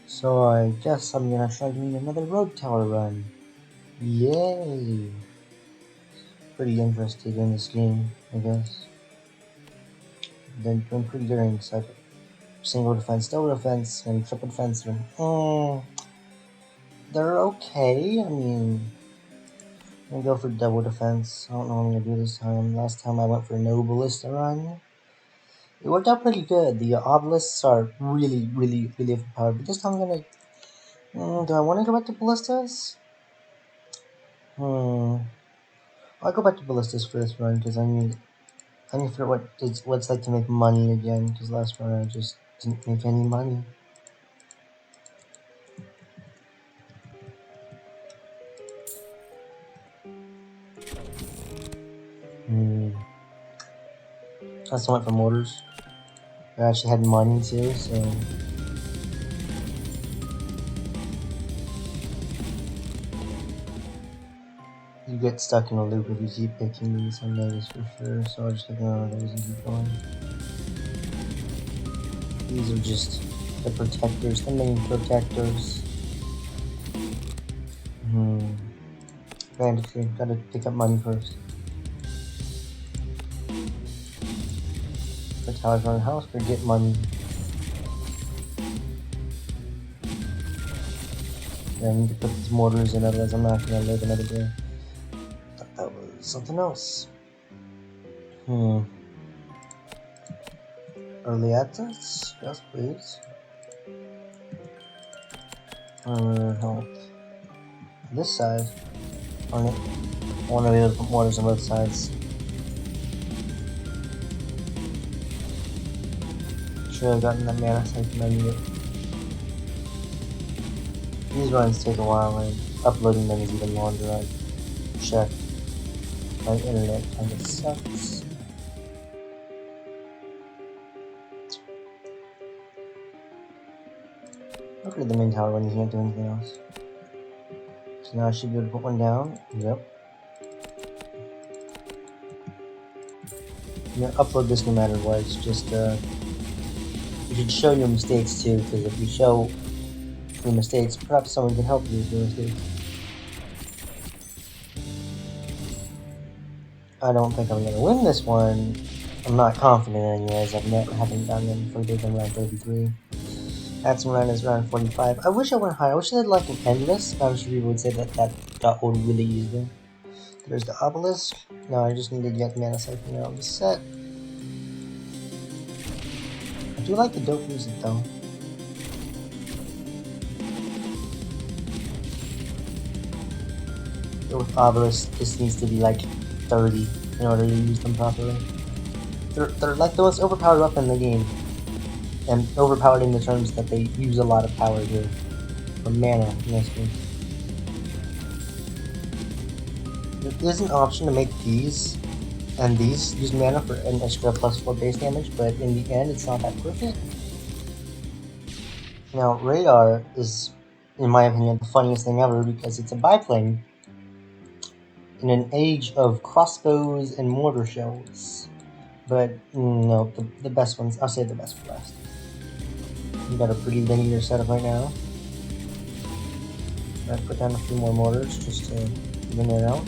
So I guess I'm gonna try doing another road tower run. Yay! Pretty interested in this game, I guess. Then doing pretty good in single defense, double defense, and triple defense. They're okay. I mean, I'm gonna go for double defense. I don't know what I'm gonna do this time. Last time I went for no ballista run. It worked out pretty good. The obelisks are really, really, really overpowered. But this time I'm gonna. Do I want to go back to ballistas? I'll go back to ballistas for this run because I need to figure out what it's like to make money again. Because last run I just didn't make any money. I also went for mortars. I actually had money too, so. You get stuck in a loop if you keep picking these, I noticed for sure, so I'll just take one of those and keep going. These are just the protectors, the main protectors. Banditry, gotta pick up money first. The towers around the house, or get money. Yeah, I need to put these mortars in, otherwise I'm not gonna live another day. Thought that was something else. Early access? Yes, please. Help. This side. On it. I want to be able to put mortars on both sides. Should have gotten that mana so I can need it. These runs take a while, and uploading them is even longer. I checked. My internet kind of sucks. Look at the main tower when you can't do anything else. So now I should be able to put one down. Yep. I'm gonna upload this no matter what. It's just you should show your mistakes too, because if you show your mistakes, perhaps someone can help you with your mistakes. I don't think I'm gonna win this one. I'm not confident anyways. I haven't gotten any further than round 33. Maximum round is round 45. I wish I went higher. I wish I had like an endless. I'm sure people would say that dot would really use them. There's the obelisk. Now I just need to get mana siphon out of the set. I do like the dope music though. With obelisk, this needs to be like 30 in order to use them properly. They're like the most overpowered weapon in the game. And overpowered in the terms that they use a lot of power here. Or mana in this case. There is an option to make these and these use mana for an extra +4 base damage, but in the end it's not that perfect. Now radar is, in my opinion, the funniest thing ever because it's a biplane in an age of crossbows and mortar shells. But no, the best ones, I'll save the best for last. We got a pretty linear setup right now. I put down a few more mortars just to even it out.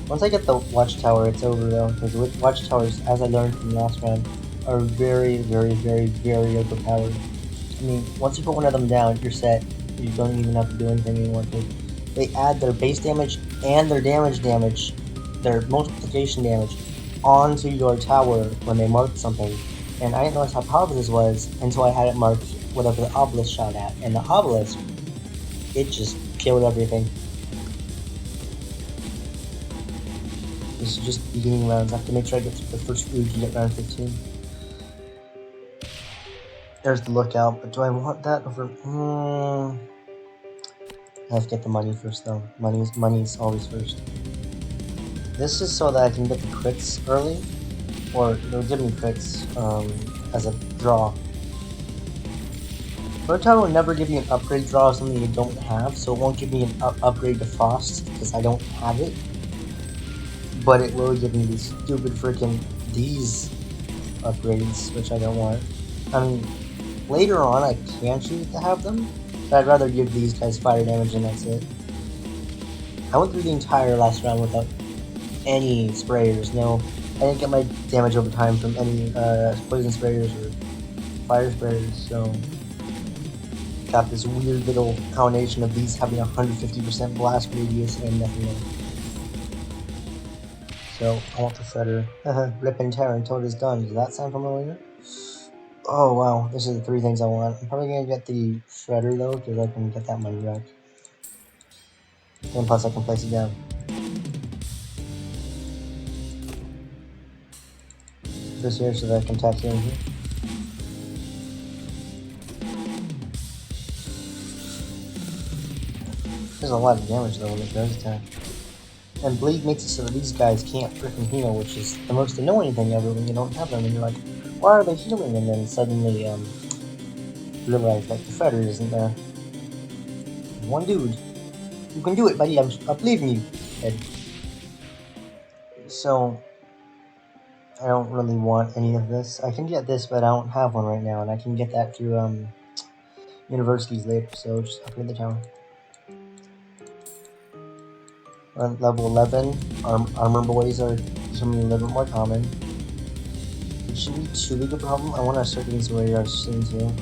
Once I get the watchtower, it's over though, because watchtowers, as I learned from last round, are very, very, very, very overpowered. I mean, once you put one of them down, you're set. You don't even have to do anything anymore. They add their base damage and their damage, their multiplication damage, onto your tower when they mark something. And I didn't notice how powerful this was until I had it marked whatever the obelisk shot at. And the obelisk, it just killed everything. This is just beginning rounds. I have to make sure I get to the first Fuji at round 15. There's the lookout, but do I want that over? I have to get the money first though. Money's always first. This is so that I can get the crits early, or they'll give me crits as a draw. Road Tower will never give me an upgrade draw of something you don't have, so it won't give me an upgrade to Frost because I don't have it. But it will give me these stupid freaking these upgrades, which I don't want. I mean, Later on, I can choose to have them, but I'd rather give these guys fire damage and that's it. I went through the entire last round without any sprayers. No, I didn't get my damage over time from any poison sprayers or fire sprayers, so got this weird little combination of these having 150% blast radius and nothing else. So I want the Shredder. Rip and tear until it is done. Does that sound familiar? Oh wow, this is the 3 things I want. I'm probably gonna get the Shredder though, because I can get that money back. And plus I can place it down. This here so that I can tap in here. There's a lot of damage though when it does attack. And Bleed makes it so that these guys can't freaking heal, which is the most annoying thing ever when you don't have them and you're like, why are they healing? And then suddenly realize that the Shredder isn't there. One dude. You can do it, buddy. I believe in you. Ed. So I don't really want any of this. I can get this, but I don't have one right now, and I can get that through universities later. So just upgrade the tower. Level 11, armor boys are becoming a little bit more common. It shouldn't be too big a problem. I want to start getting some radars soon too.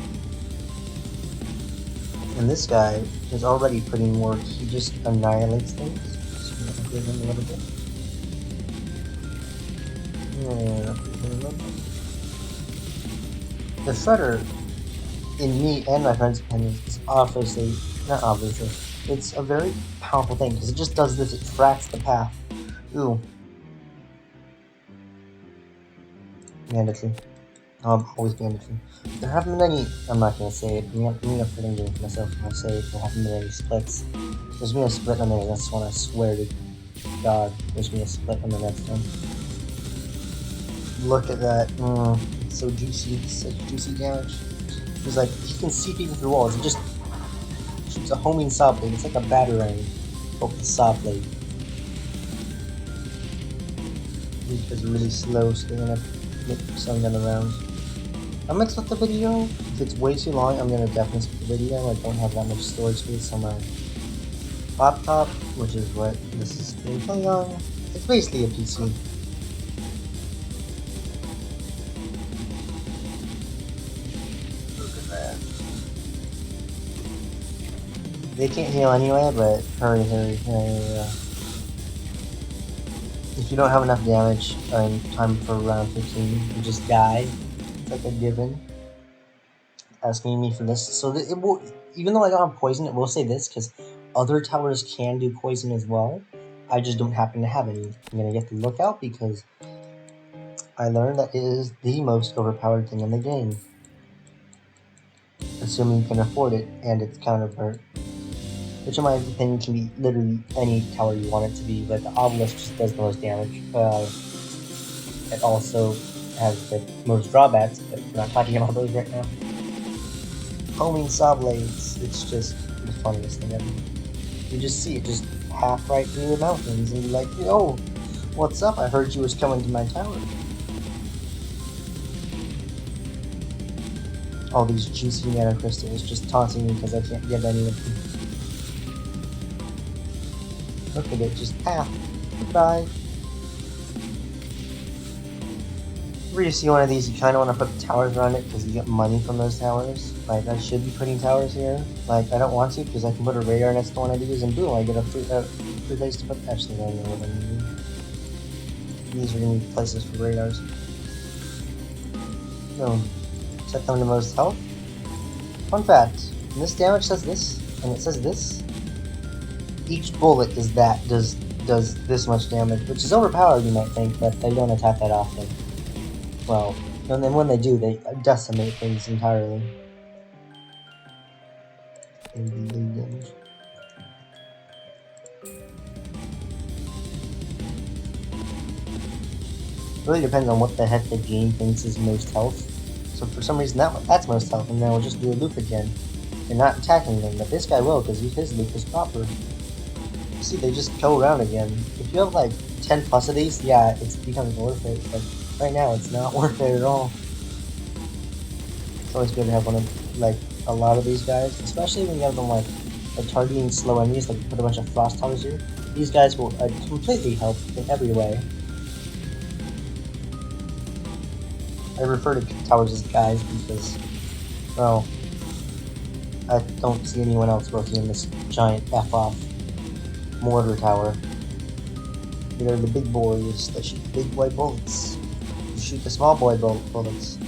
And this guy is already putting work. He just annihilates things. So I'm gonna upgrade him a little bit. The Shredder, in me and my friend's opinion, is obviously, not obviously, it's a very powerful thing because it just does this, it tracks the path. Ooh. Mandatory. Always mandatory. There haven't been any, I'm not gonna say it, I'm gonna freaking do it for myself when I say it, there haven't been any splits. There's been a split on the next one, I swear to God, there's been a split on the next one. Look at that, it's so juicy, such juicy damage. He's like, he can see people through walls, he just shoots a homing saw blade, it's like a batarang, but with a saw blade. It's really slow, so they're gonna make some gun around. I'm gonna split the video. If it's way too long, I'm gonna definitely split the video. I don't have that much storage space on my laptop, which is what this is being playing on. It's basically a PC. Look at that. They can't heal anyway, but hurry. If you don't have enough damage in time for round 15, you just die. It's like a given. Asking me for this, so that it will. Even though I don't have poison, it will say this because other towers can do poison as well. I just don't happen to have any. I'm gonna get the lookout because I learned that it is the most overpowered thing in the game, assuming you can afford it and its counterpart. Which in my opinion can be literally any tower you want it to be, but the Obelisk just does the most damage. It also has the most drawbacks, but we're not talking about those right now. Homing saw blades, it's just the funniest thing ever. You just see it just half right through the mountains and you're like, yo, what's up? I heard you was coming to my tower. All these juicy mana crystals just taunting me because I can't get any of them. Look at it, just half. Goodbye. Whenever you see one of these, you kind of want to put towers around it because you get money from those towers. Like, I should be putting towers here. Like, I don't want to because I can put a radar next to one of these and boom, I get a free place to put. Actually, I don't know what I mean. These are going to be places for radars. No. Set them to most health. Fun fact, when this damage says this, and it says this, each bullet does this much damage, which is overpowered you might think, but they don't attack that often. Well, and then when they do, they decimate things entirely. Damage. It really depends on what the heck the game thinks is most health. So for some reason that's most health, and then we'll just do a loop again. They're not attacking them, but this guy will, because his loop is proper. See, they just go around again. If you have like 10 plus of these, yeah, it becomes worth it, but right now it's not worth it at all. always good to have one of, like, a lot of these guys, especially when you have them, like targeting slow enemies, like put a bunch of frost towers here. These guys will completely help in every way. I refer to towers as guys because, well, I don't see anyone else working in this giant F-off mortar tower. They're the big boys that shoot big boy bullets. You shoot the small boy bullets.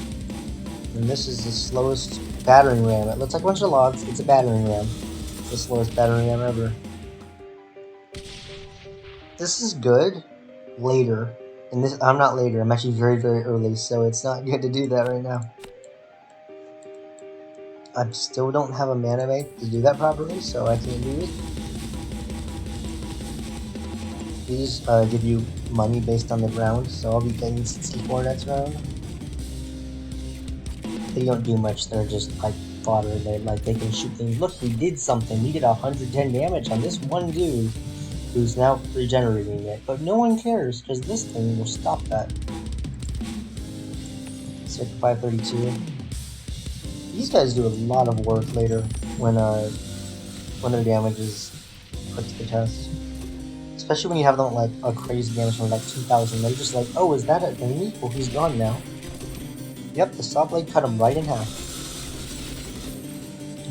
And this is the slowest battering ram. It looks like a bunch of logs. It's a battering ram. The slowest battering ram ever. This is good later. And this, I'm not later. I'm actually very, very early, so it's not good to do that right now. I still don't have a mana bank to do that properly, so I can't do it. These give you money based on the round, so I'll be getting 64 next round. They don't do much, they're just like fodder. They can shoot things. Look, we did something. We did 110 damage on this one dude who's now regenerating it, but no one cares because this thing will stop that. Circa 532. These guys do a lot of work later when their damage is put to the test. Especially when you have them like a crazy damage from like 2,000. They're just like, oh, is that an enemy? Well, he's gone now. Yep, the saw blade cut him right in half.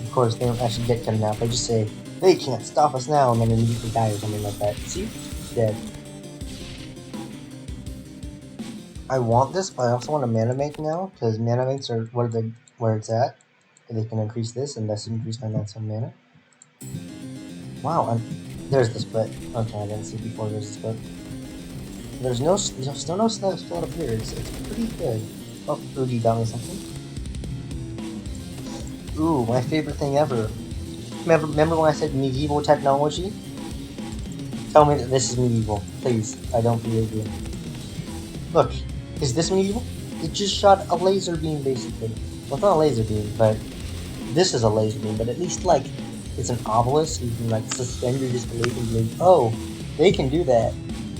Of course, they don't actually get cut in half. They just say, they can't stop us now, and then immediately die or something like that. See? Dead. I want this, but I also want a mana bank now, because mana banks are where it's at. And they can increase this, and thus increase my maximum mana. Wow, there's the split. Okay, I didn't see before there's a split. There's still no split up here. It's pretty good. Oh, Oogie got me something. Ooh, my favorite thing ever. Remember when I said medieval technology? Tell me that this is medieval, please. I don't believe you. Look, is this medieval? It just shot a laser beam, basically. Well, it's not a laser beam, but this is a laser beam. But at least, like, it's an obelisk. You can, like, suspend your disbelief and believe, oh, they can do that.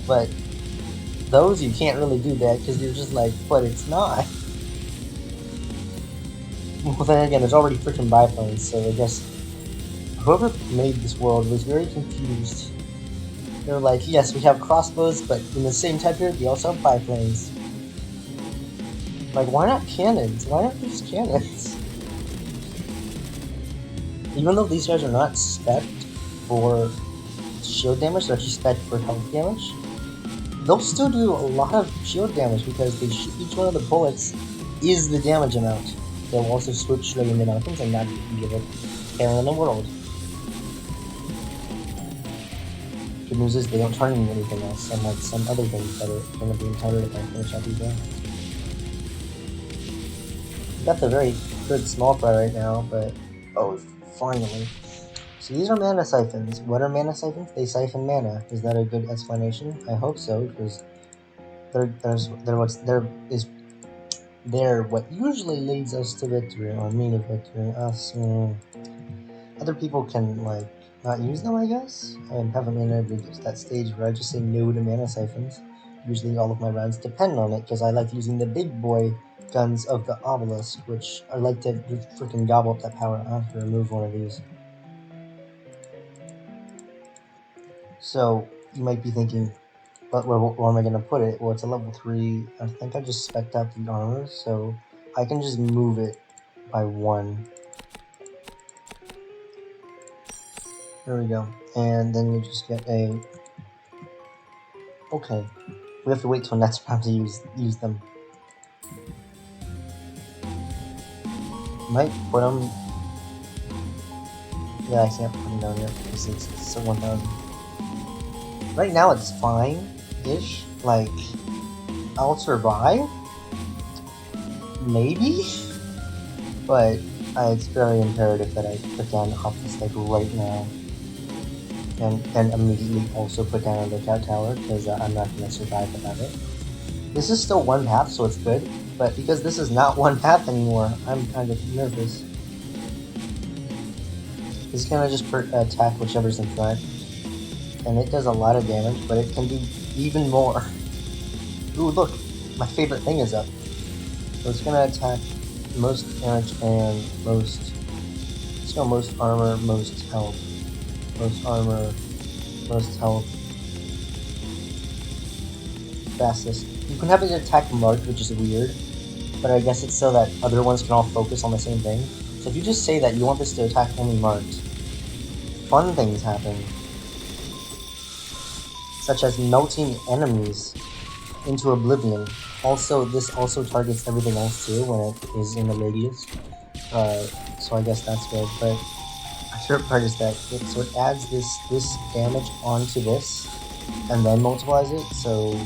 But those, you can't really do that because you're just like, but it's not. Well, then again, there's already freaking biplanes, so I guess whoever made this world was very confused. They're like, yes, we have crossbows, but in the same time period, we also have biplanes. Like, why not cannons? Why aren't these cannons? Even though these guys are not spec'd for shield damage, they're actually spec'd for health damage, they'll still do a lot of shield damage because they shoot each one of the bullets is the damage amount. They'll also swoop straight into mountains and not give a care in the world. Good news is they don't turn into anything else, unlike some other things that are going to be encountered if I finish out these rounds. Got the very good small fry right now, but oh, finally. So these are mana siphons. What are mana siphons? They siphon mana. Is that a good explanation? I hope so, because they're what usually leads us to victory, or me to victory. Other people can, like, not use them, I guess? I haven't been able to get to that stage where I just say no to mana siphons. Usually all of my rounds depend on it, because I like using the big boy guns of the obelisk, which I like to freaking gobble up that power. I have to remove one of these. So, you might be thinking, but where am I going to put it? Well, it's a level 3. I think I just spec'd out the armor, so I can just move it by 1. There we go. And then you just get a... Okay. We have to wait till next round to use them. Might put them... Yeah, I can't put them down yet because it's a 1,000. Right now it's fine-ish. Like, I'll survive? Maybe? But it's very imperative that I put down Obelisk right now. And immediately also put down a lookout tower, because I'm not going to survive without it. This is still one path, so it's good, but because this is not one path anymore, I'm kind of nervous. He's gonna just attack whichever's in front, and it does a lot of damage, but it can do even more. Ooh, look, my favorite thing is up. So it's gonna attack most damage and most. Let's go most armor, most health. Most armor, most health. Fastest. You can have it attack marked, which is weird, but I guess it's so that other ones can all focus on the same thing. So if you just say that you want this to attack only marked, fun things happen. Such as melting enemies into oblivion. Also, this also targets everything else too when it is in the radius. So I guess that's good, but my favorite part is that it adds this damage onto this, and then multiplies it, so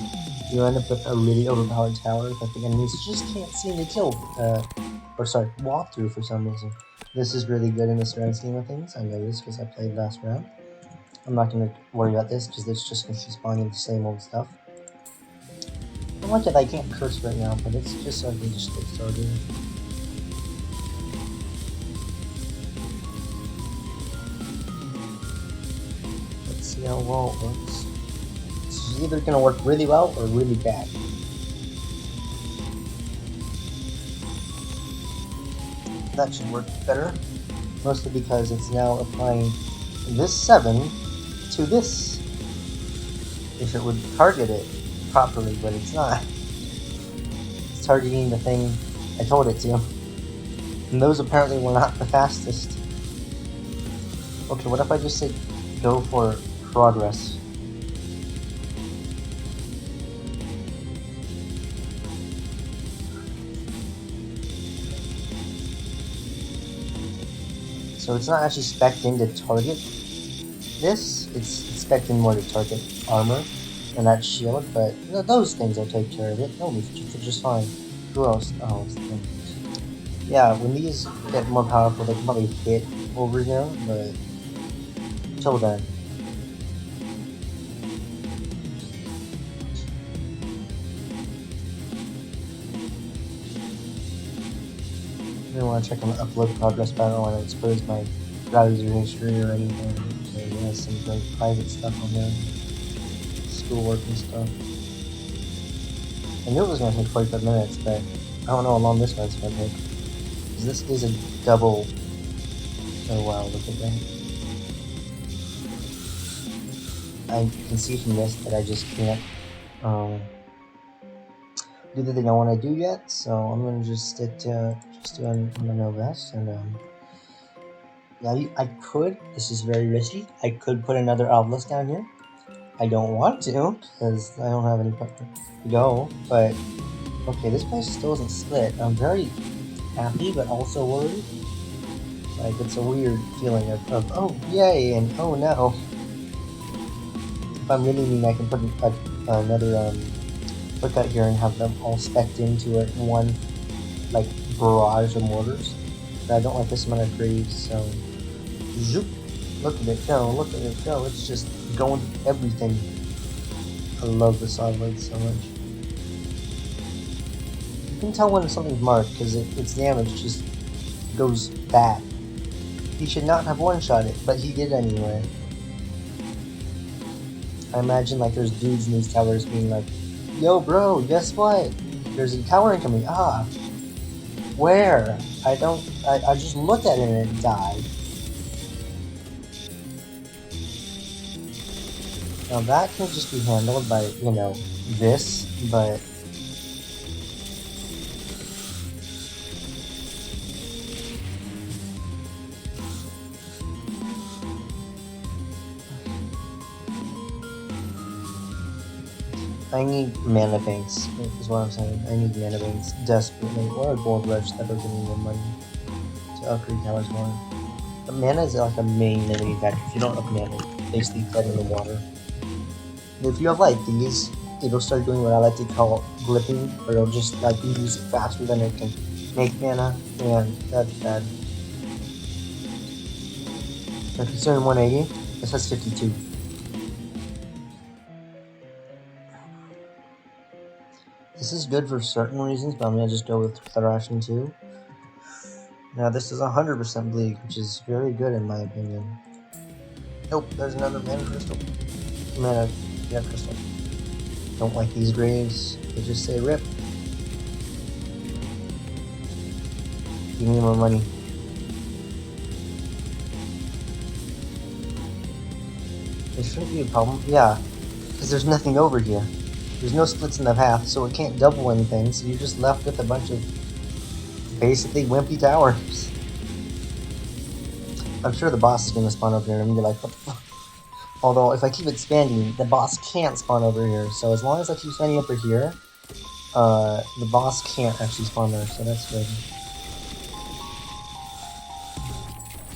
you end up with a really overpowered tower that the enemies just can't seem to kill, walk through for some reason. This is really good in the grand scheme of things. I know this because I played last round. I'm not going to worry about this because it's just going to keep spawning the same old stuff. I don't like that I can't curse right now, but it's just so I can just get started. Let's see how well it works. It's either going to work really well or really bad. That should work better, mostly because it's now applying this 7 to this. If it would target it properly, but it's not. It's targeting the thing I told it to. And those apparently were not the fastest. Okay, what if I just say go for progress? So it's not actually spec'd in to target this, it's expecting more to target armor and that shield, but those things will take care of it. They'll be just fine. Who else? Oh, yeah, when these get more powerful, they can probably hit over here, but until then. I don't want to check on the upload progress, but I don't want to expose my browser history or anything. So it has some like private stuff on there, schoolwork and stuff. I knew it was going to take 45 minutes, but I don't know how long this one's going to take. Because this is a double. Oh wow, look at that. I can see from this that I just can't do the thing I want to do yet, so I'm going to just stick to just doing no vest, and yeah, I could, this is very risky, I could put another obelisk down here. I don't want to, because I don't have any to go, but okay, this place still isn't split. I'm very happy, but also worried. Like, it's a weird feeling of oh, yay, and oh no. If I'm really mean, I can put another lookout here and have them all specced into it in one, like, barrage of mortars. But I don't like this amount of graves, so zoop, look at it go, look at it go. It's just going to everything. I love the side blade so much. You can tell when something's marked because its damage just goes bad. He should not have one-shot it, but he did anyway. I imagine like there's dudes in these towers being like, yo bro, guess what? There's a tower incoming. Ah, where? I just looked at it and it died. Now that can just be handled by, this, but I need mana banks, is what I'm saying. I need mana banks desperately, or a gold rush that will give me more money to upgrade towers more. But mana is like a main limiting factor. If you don't have mana, it's basically dead in the water. And if you have like these, it'll start doing what I like to call blipping, where it'll just like use it faster than it can make mana, and that's bad. So considering 180, this has 52. This is good for certain reasons, but I'm gonna just go with Federation 2. Now this is 100% bleed, which is very good in my opinion. Nope, there's another mana crystal. Crystal. Don't like these graves, they just say rip. Give me more money. There shouldn't be a problem. Yeah, because there's nothing over here. There's no splits in the path, so it can't double anything, so you're just left with a bunch of basically wimpy towers. I'm sure the boss is going to spawn over here and I'm going to be like, what the fuck? Although, if I keep expanding, the boss can't spawn over here, so as long as I keep expanding over here, the boss can't actually spawn there, so that's good.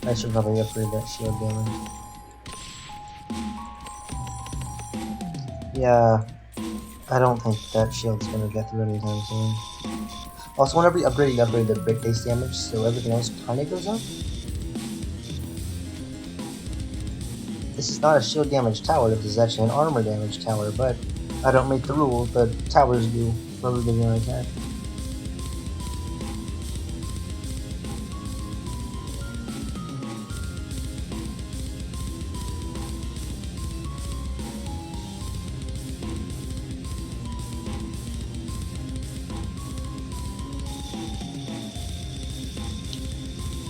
I should probably upgrade that shield damage. Yeah, I don't think that shield's gonna get through anytime soon. Also, whenever you upgrade the brick base damage, so everything else kinda goes up. This is not a shield damage tower, this is actually an armor damage tower, but I don't make the rules, the towers do for every video I attack.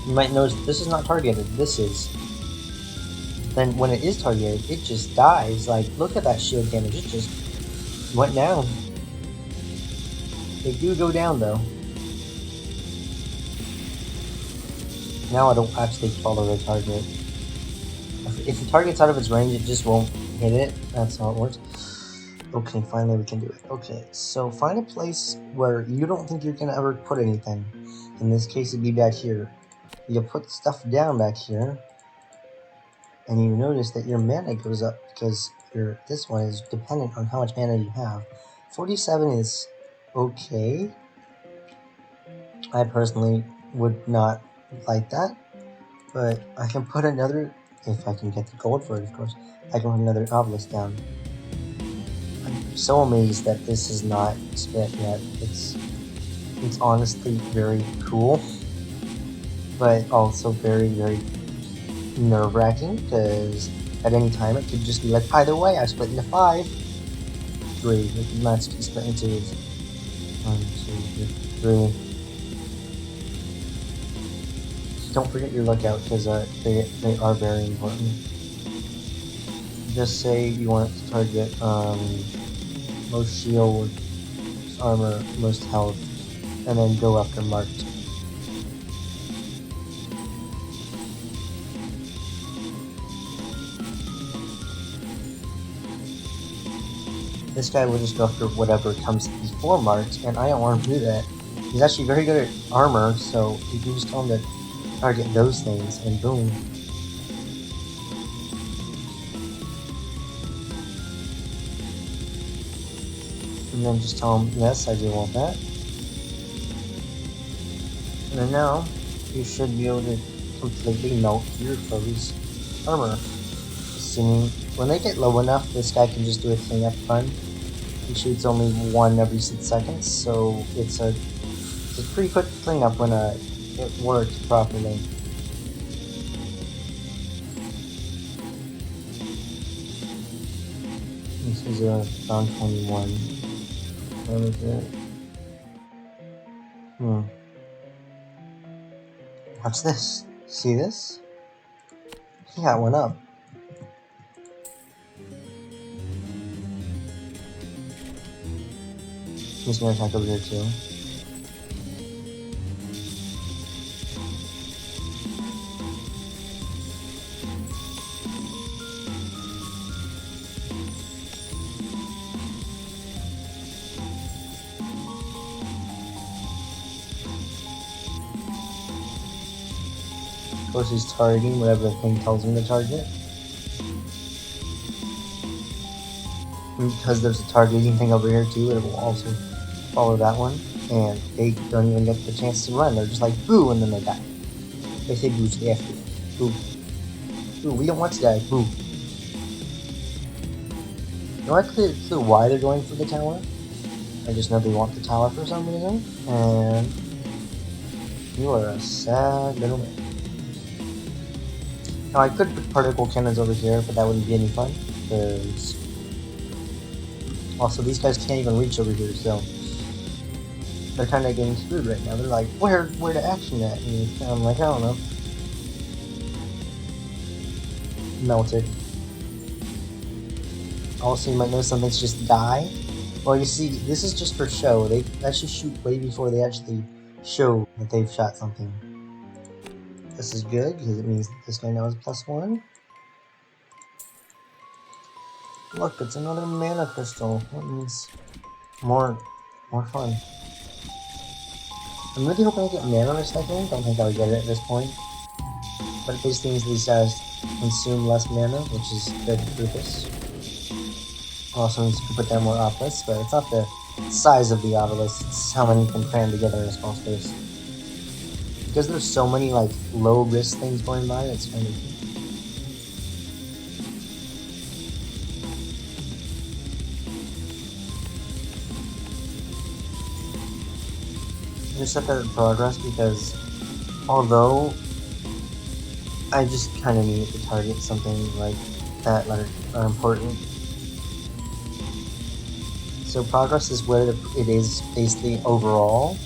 You might notice this is not targeted, this is. Then when it is targeted, it just dies. Like, look at that shield damage, it just went down. They do go down though. Now I don't actually follow the target. If the target's out of its range, it just won't hit it. That's how it works. Okay, finally we can do it. Okay, so find a place where you don't think you're gonna ever put anything. In this case, it'd be back here. You'll put stuff down back here, and you notice that your mana goes up because this one is dependent on how much mana you have. 47 is okay. I personally would not like that, but I can put another, if I can get the gold for it, of course, I can put another obelisk down. I'm so amazed that this is not split yet. It's honestly very cool, but also very, very nerve-wracking, because at any time it could just be like, either way, I split into 5. 3. The match can split into 1, 2, 3. Don't forget your lookout, because they are very important. Just say you want to target most shield, armor, most health, and then go after marked. This guy will just go after whatever comes before marked, and I don't want him to do that. He's actually very good at armor, so you can just tell him to target those things, and boom. And then just tell him, yes, I do want that. And then now, you should be able to completely melt your foe's armor. Assuming, when they get low enough, this guy can just do a cleanup run. He shoots only 1 every 6 seconds, so it's a pretty quick cleanup when it works properly. This is a round 21. What is it? What's this? See this? He got one up. He's gonna attack over here too. Of course, he's targeting whatever the thing tells him to target. And because there's a targeting thing over here too, it will also follow that one. And they don't even get the chance to run. They're just like, boo, and then they die. They say boo to the after. Boo. Boo, we don't want to die. Boo. You know what clue why they're going for the tower? I just know they want the tower for some reason. And you are a sad little man. Now I could put particle cannons over here, but that wouldn't be any fun, because also these guys can't even reach over here, so they're kind of getting screwed right now. They're like, where the action at? And I'm like, I don't know. Melted. Also, you might notice some things just die. Well, you see, this is just for show. They actually shoot way before they actually show that they've shot something. This is good, because it means this guy now is +1. Look, it's another mana crystal. That means more fun. I'm really hoping I get mana recycling. Don't think I'll get it at this point. But it basically means these guys consume less mana, which is good for this. Also means you can put down more obelisks, but it's not the size of the obelisk, it's how many you can cram together in a small space. Because there's so many like low risk things going by, it's kind of I just set that in progress because although I just kind of need to target something like that are important. So progress is where it is basically overall.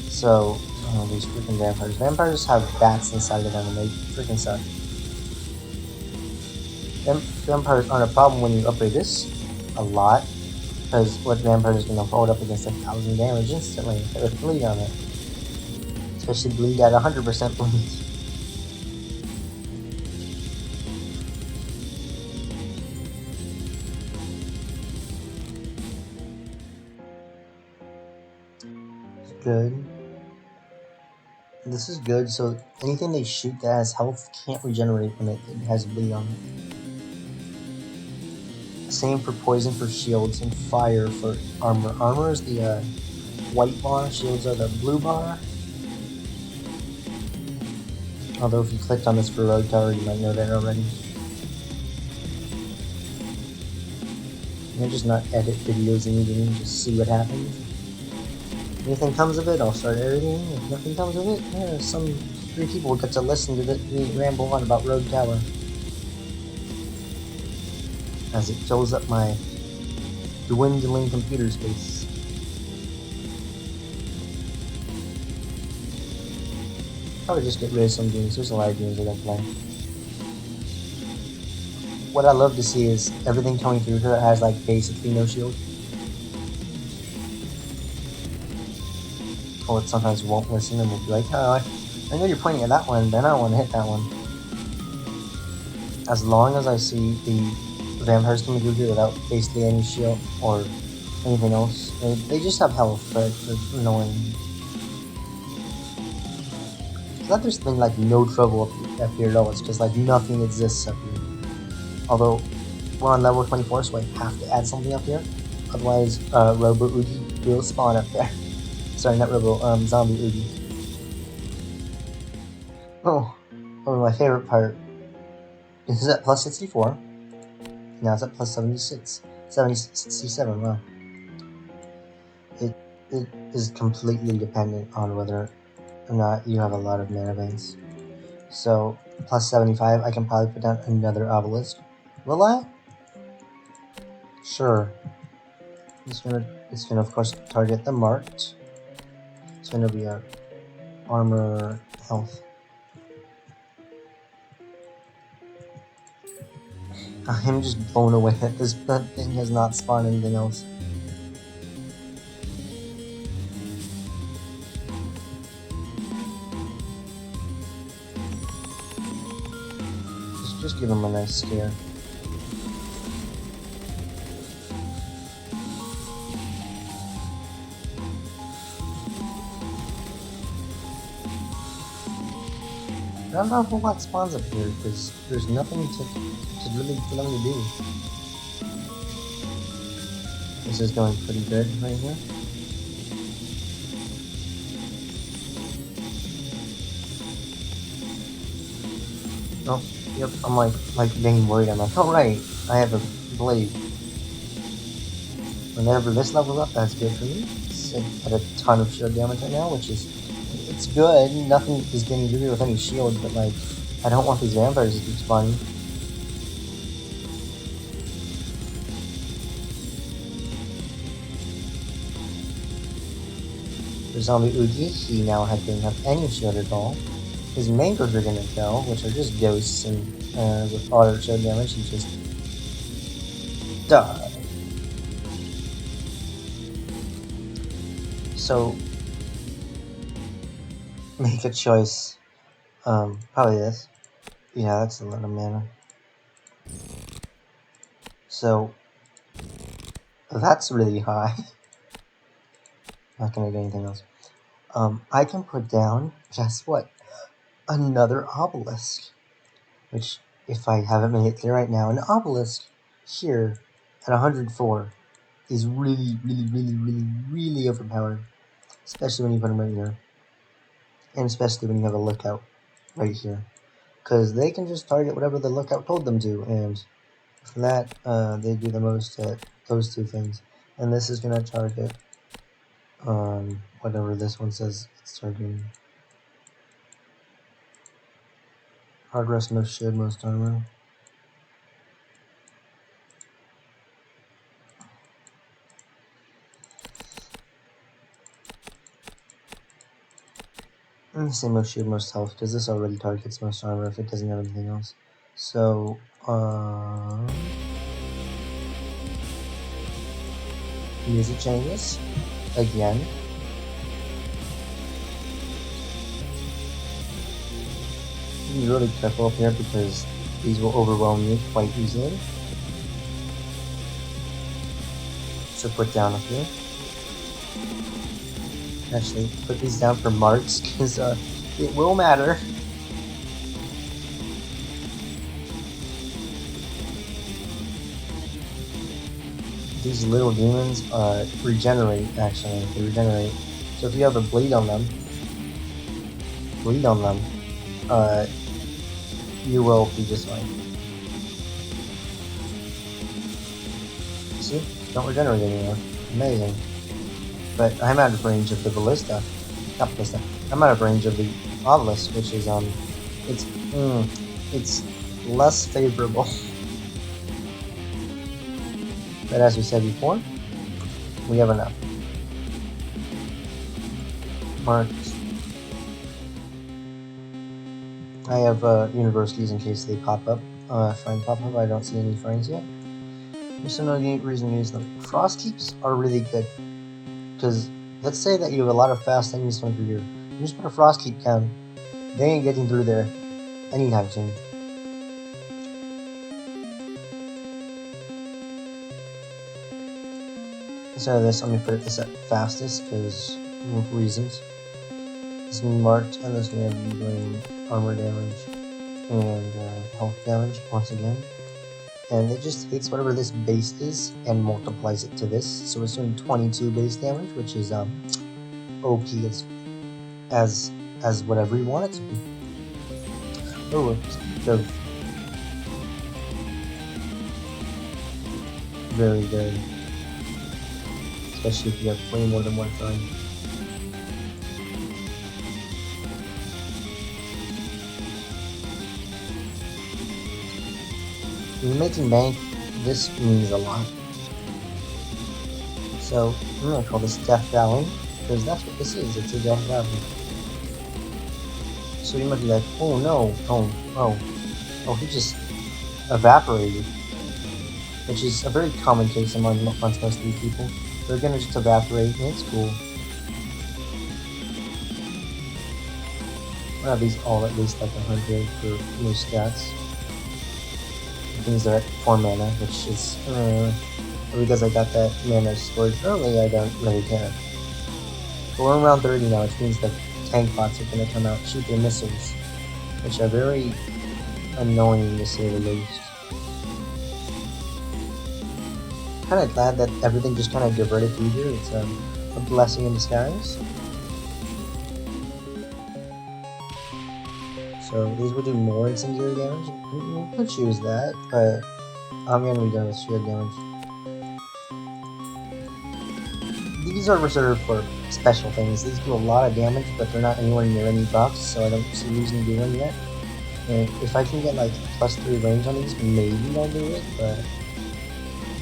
So, oh, these freaking vampires. Vampires have bats inside of them and they freaking suck. Vampires aren't a problem when you upgrade this a lot. Because what vampire is going to hold up against 1,000 damage instantly with bleed on it. Especially bleed at 100% bleed. Good. This is good, so anything they shoot that has health can't regenerate when it has bleed on it. Same for poison for shields and fire for armor. Armor is the white bar, shields are the blue bar. Although if you clicked on this for Rogue Tower, you might know that already. You can just not edit videos immediately, just see what happens. Anything comes of it, I'll start editing. If nothing comes of it, yeah, some 3 people will get to listen to me ramble on about Rogue Tower. As it fills up my dwindling computer space. Probably just get rid of some games. There's a lot of games I don't play. What I love to see is everything coming through here has like basically no shield. Or it sometimes won't listen and will be like, oh, I know you're pointing at that one, then I don't want to hit that one. As long as I see the vampires coming through here without basically any shield or anything else, they just have health, but they're annoying. It's not there's been like no trouble up here at all, it's just like nothing exists up here. Although we're on level 24, so I have to add something up here. Otherwise, Robo Oogie will spawn up there. Sorry, not Robo, Zombie Oogie. Oh, my favorite part. This is at plus 64. Now it's at plus 76. 67, wow. It is completely dependent on whether or not you have a lot of mana banks. So, plus 75, I can probably put down another obelisk. Will I? Sure. It's gonna of course target the marked. It's gonna be a armor health. I'm just blown away that that thing has not spawned anything else. Just give him a nice scare. I don't know if a lot spawns up here because there's nothing to really for them to do. This is going pretty good right here. Oh, yep. I'm like getting worried. I'm like, oh right, I have a blade. Whenever this levels up, that's good for me. It's at a ton of shield damage right now, which is it's good. Nothing is getting through with any shield, but like I don't want these vampires to keep spawning. The zombie Oogie, he now doesn't have any shield at all. His mangoes are gonna go, which are just ghosts, and with auto shield damage, he just died. So, make a choice. Probably this. Yeah, that's a lot of mana. So, that's really high. Not gonna do anything else. I can put down, guess what? Another obelisk. Which, if I haven't made it clear right now, an obelisk here at 104 is really, really, really, really, really overpowered. Especially when you put them right here. And especially when you have a lookout right here. Because they can just target whatever the lookout told them to, and for that, they do the most at those two things. And this is going to target whatever this one says it's targeting. Hard rest, most shield, most armor. I'm going to say most shield, most health, because this already targets most armor if it doesn't have anything else. So, music changes again. Be really careful up here because these will overwhelm you quite easily. So put down up here. Actually, put these down for marks because it will matter. These little demons regenerate, actually. They regenerate. So if you have a bleed on them, you will be just fine. See? Don't regenerate anymore. Amazing. But I'm out of range of the ballista. Not ballista. I'm out of range of the obelisk, which is it's less favorable. But as we said before, we have enough. Marks. I have universities in case they pop up. Friends pop up. I don't see any friends yet. There's no reason to use them. Frost keeps are really good. Because let's say that you have a lot of fast enemies coming through here. You just put a frost keep down. They ain't getting through there anytime soon. Instead of this, I'm going to put this at fastest because reasons. This is going to be marked, and this is going to be doing armor damage and health damage once again. And it just takes whatever this base is and multiplies it to this. So it's doing 22 base damage, which is OP as whatever you want it to be. Oh, speak of very, very. Especially if you have way more than one friend. When you're making bank, this means a lot. So I'm gonna call this Death Valley, because that's what this is, it's a Death Valley. So you might be like, oh no, oh, he just evaporated. Which is a very common case amongst most of these people. They're gonna just evaporate, and it's cool. We'll have these all at least like 100 for new stats. Things are at 4 mana, which is, because I got that mana stored early, I don't really care. But we're around 30 now, which means the tank bots are gonna come out, shoot their missiles, which are very annoying to say the least. Kinda glad that everything just kinda diverted through here, it's a blessing in disguise. So these will do more incendiary damage. You could choose that, but I'm gonna be done with shield damage. These are reserved for special things. These do a lot of damage, but they're not anywhere near any buffs, so I don't see a reason to do them yet. And if I can get like +3 range on these, maybe I'll do it, but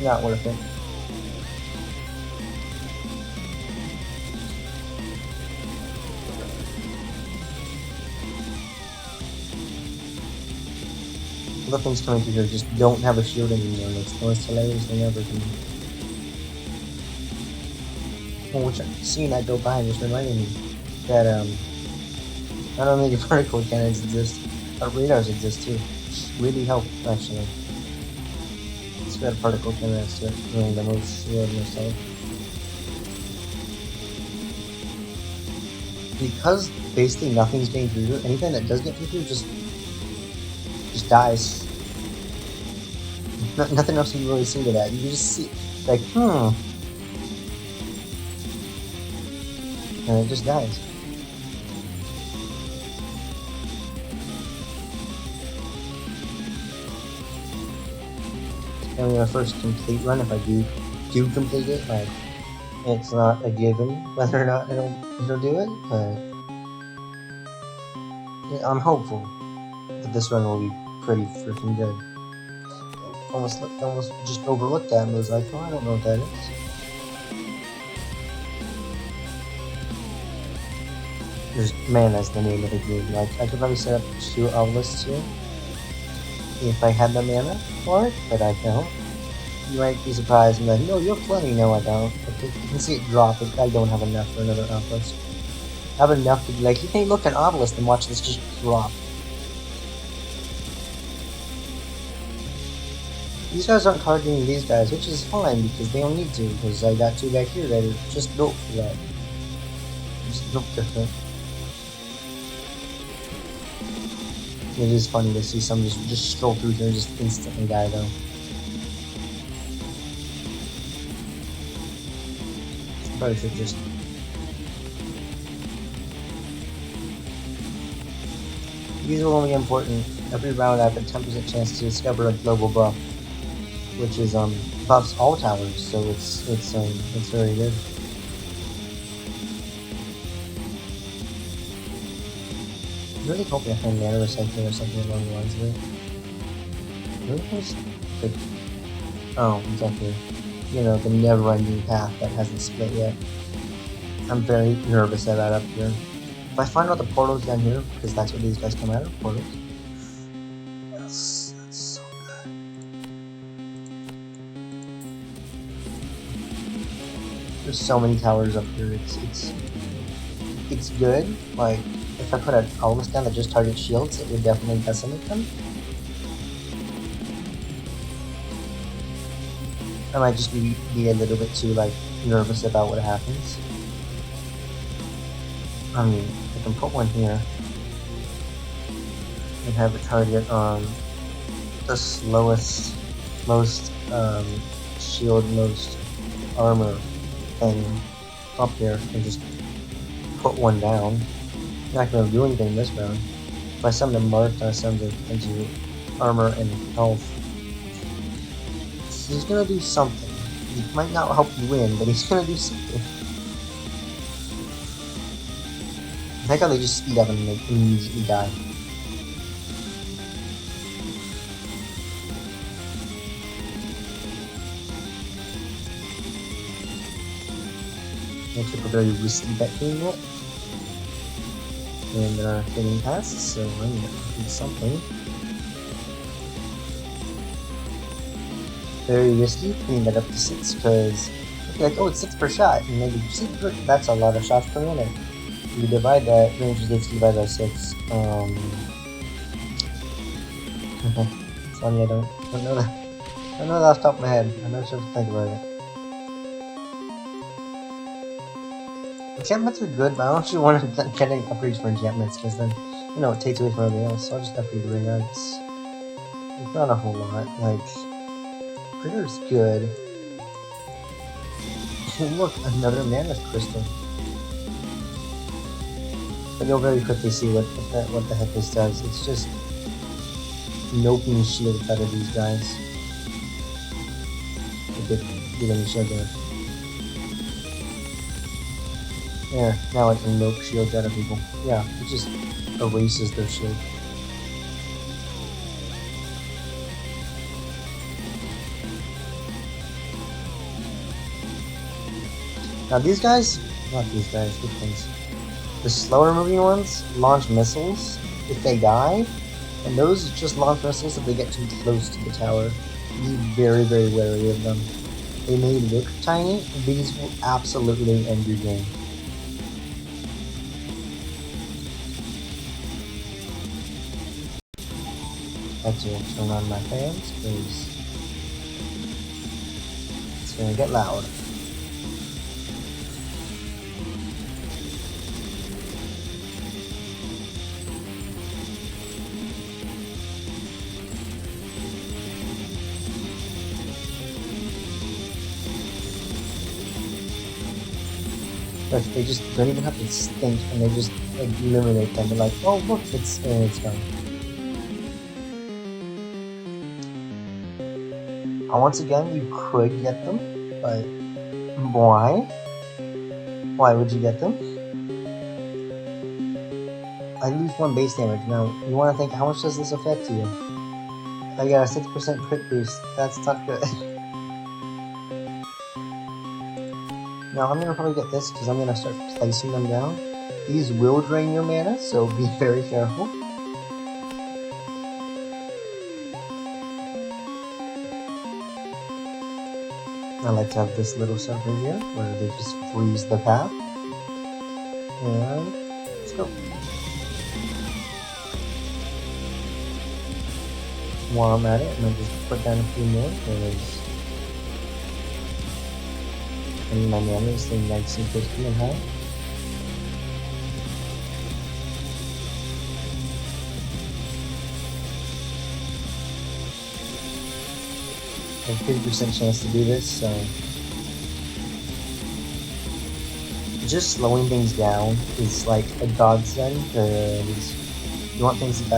not worth it. All the things coming through here just don't have a shield anymore. It's the most hilarious thing ever to me. Well, which seeing that go by just reminded me that not only do vertical cannons exist, but radars exist too. Really help actually. Let's get a particle cannon next to it, doing the most shield myself. Because basically nothing's getting through, anything that does get through just dies. Nothing else you really see to that. You just see, like, and it just dies. It's gonna be my first complete run. If I do complete it, like, it's not a given whether or not it'll do it, but I'm hopeful that this run will be pretty freaking good. Almost just overlooked that and was like, oh, I don't know what that is. That's the name of the game. Like, I could probably set up 2 obelisks here if I had the mana for it, but I don't. You might be surprised and like, no, you have plenty. No, I don't. You can see it drop. I don't have enough for another obelisk. I have enough to be like, hey, look, an obelisk, and watch this just drop. These guys aren't targeting these guys, which is fine because they don't need to, because I got 2 back here that are just built for that. Just built different. It is funny to see some just stroll through here and just instantly die though. Probably should just... These will only be important. Every round I have a 10% chance to discover a global buff, which is buffs all towers, so it's very good. I'm really hoping I find mana recycling or something along the lines of it. Oh, exactly. You know, the never-ending path that hasn't split yet. I'm very nervous at that up here. If I find out the portals down here, because that's what these guys come out of, portals. Yes, that's so good. There's so many towers up here. It's good. Like, if I put an obelisk down that just targets shields, it would definitely decimate them. I might just be a little bit too, like, nervous about what happens. I mean, I can put one here and have it target on the slowest, most shield, most armor thing up here and just put one down. Not gonna do anything this round. If I summon a mark, I summon it into armor and health. He's gonna do something. He might not help you win, but he's gonna do something. I like how they just speed up and they immediately die. I took a very risky bet doing it. And getting past, so I'm gonna do something. Very risky, putting that up to 6 because like, oh, it's 6 per shot, and maybe 6 per, that's a lot of shots per minute. You divide that, range is divided by 6. Funny, I don't know that. I don't know that off the top of my head. I'm not sure to think about it. Enchantments are good, but I don't actually want to get any upgrades for enchantments because then, you know, it takes away from everything else. So I'll just upgrade the ring arts. It's not a whole lot. Like, Critter's good. Look, another mana crystal. But you'll very quickly see what the heck this does. It's just noping shield out of these guys. Get any shield there. There, now I can nope shields out of people. Yeah, it just erases their shield. Now these guys, not these guys, which ones? The slower moving ones launch missiles. If they die, And those just launch missiles if they get too close to the tower. Be very, very wary of them. They may look tiny, these will absolutely end your game. I have to turn on my fans because it's gonna get loud. But they just don't even have to think, and they just like, eliminate them. They're like, oh look, it's gone. Once again, you could get them, but why? Why would you get them? I lose 1 base damage. Now, you want to think, how much does this affect you? I got a 6% crit boost. That's not good. Now, I'm going to probably get this because I'm going to start placing them down. These will drain your mana, so be very careful. I like to have this little sucker here where they just freeze the path. And let's go. While I'm at it, I'm going to just put down a few more because my mana is staying nice and crispy and high. I have 50% chance to do this, so just slowing things down is like a godsend because you want things to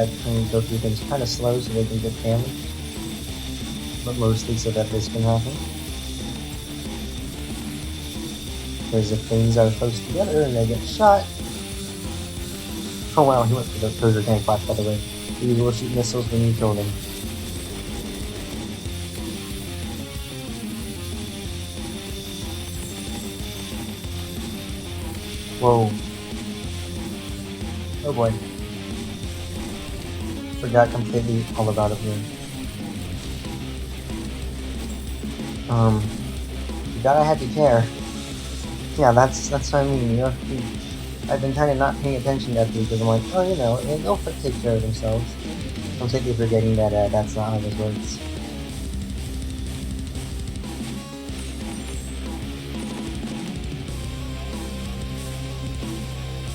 go through things kind of slow so they can get damaged, but mostly so that this can happen. Because if things are close together and they get shot... Oh wow, he went for the Dozer Tank Flash, by the way. He will shoot missiles when you kill them. Whoa. Oh boy. Forgot completely all about it here. Forgot I had to care. Yeah, that's what I mean, you know, I've been kind of not paying attention to that because I'm like, oh, you know, they'll take care of themselves. Completely forgetting that that's not how this works.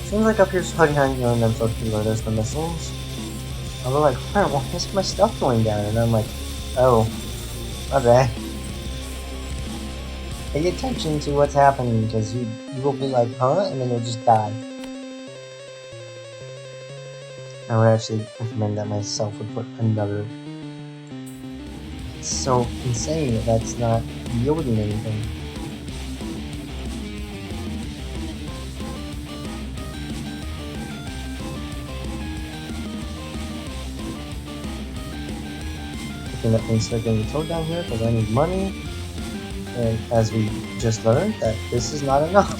Seems like up here slowing down your own themselves to notice the missiles. I'll be like, why is my stuff going down? And I'm like, oh, okay. Pay attention to what's happening because you will be like, huh? And then you'll just die. I would actually recommend that myself would put another. It's so insane that that's not yielding anything. Looking at things like getting towed down here because I need money. And as we just learned, that this is not enough.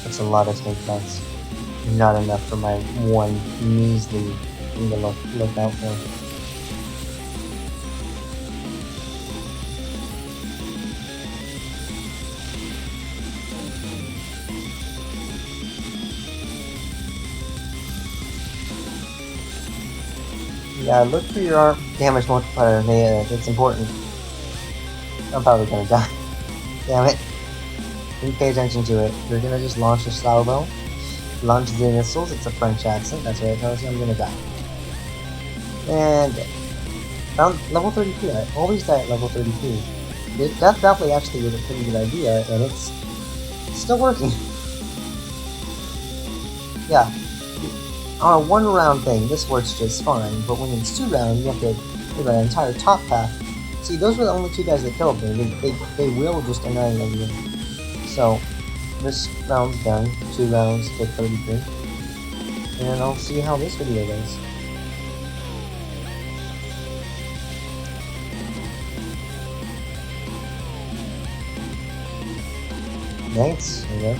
That's a lot of takedowns. Not enough for my one measly thing to look out for. Yeah, look for your damage multiplier. It's important. I'm probably gonna die. Damn it. Didn't pay attention to it. You're gonna just launch a salvo. Launch the missiles. It's a French accent. That's what it tells you. I'm gonna die. And found level 32. I always die at level 32. That probably actually was a pretty good idea, and it's still working. Yeah. On a 1 round thing, this works just fine, but when it's 2 rounds, you have to do that entire top path. See, those were the only 2 guys that killed me. They will just annihilate you. So, this round's done. 2 rounds to 33. And I'll see how this video goes. Thanks, I guess.